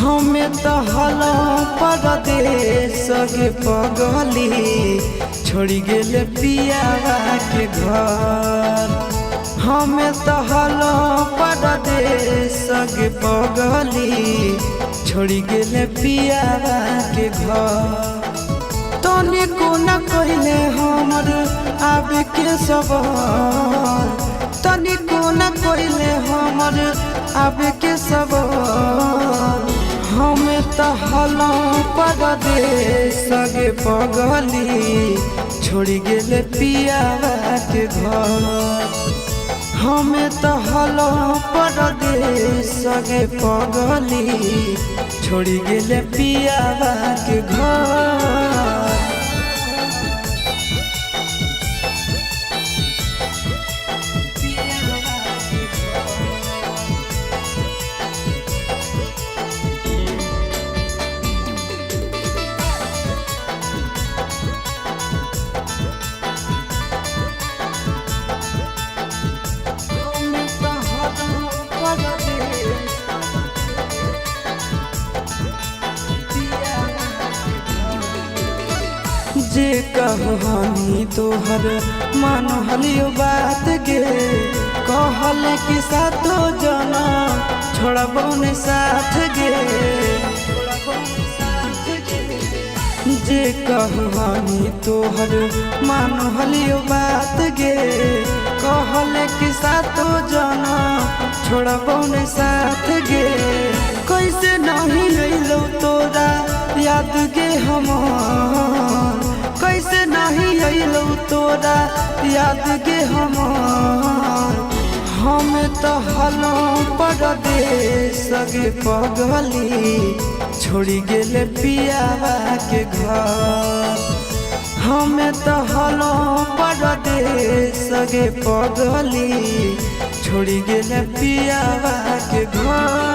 हमें तो हलो परदेश के पगली छोड़ी गेले पियावा के घर। हमें तो हलो परदेश के पगली छोड़ी गेले पियावा के घर। तनी को न कहले हमर आबे के सबर, तनी को न कहले हमर आबे के सबर। हमें तो हलो परदेश के पगली छोड़ी गेले पियावा के घर। हमें तो हलो परदेश के पगली छोड़ी गेले पियावा के घर। जे कहनी तोहर मान हलियो बात गे, कहल कि सातो जना छोड़बो ने साथ गे। जे कहनी तोहर मान हलियो बात गे, कहल कि सातो जना छोड़बो ने साथ गे। कैसे नहीं लैलो तोरा याद गे हमार, कैसे नहीं अइलो तोरा याद गे हमार। हमें तो हलो परदेश के पगली छोड़ी गेले पियावा के घर। हमें तो हलो परदेश के पगली छोड़ी गेले पियावा के घर।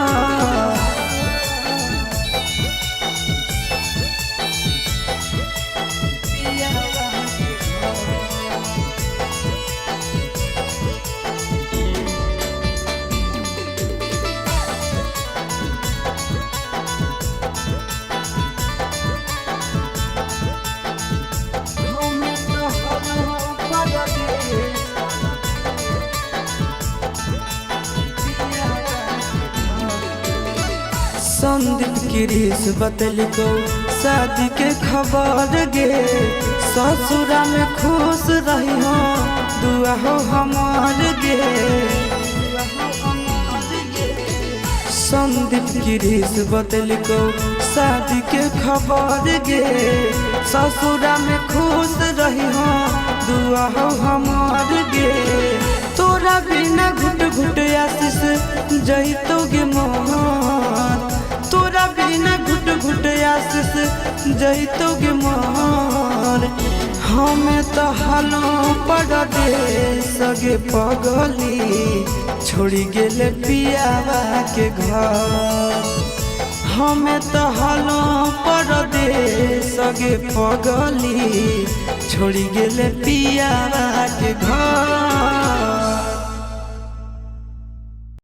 संदीप गिरीश बतलिको शादी के खबर गे, ससुरा में खुश रही हो दुआ हो हमार गे। संदीप गिरीश बतलिको शादी के खबर गे, ससुरा में खुश रही हो दुआ हो हमार गे। तोरा बिना घुट घुट आशीष जइतो गे मोहन, तोरा बिना घुट घुट आशीष जइतो गे मोहन। हमें तो हलो परदेश के पगली छोड़ी गेले पियावा के घर। हमें तो हलो परदेश के पगली छोड़ी गेले पियावा के घर।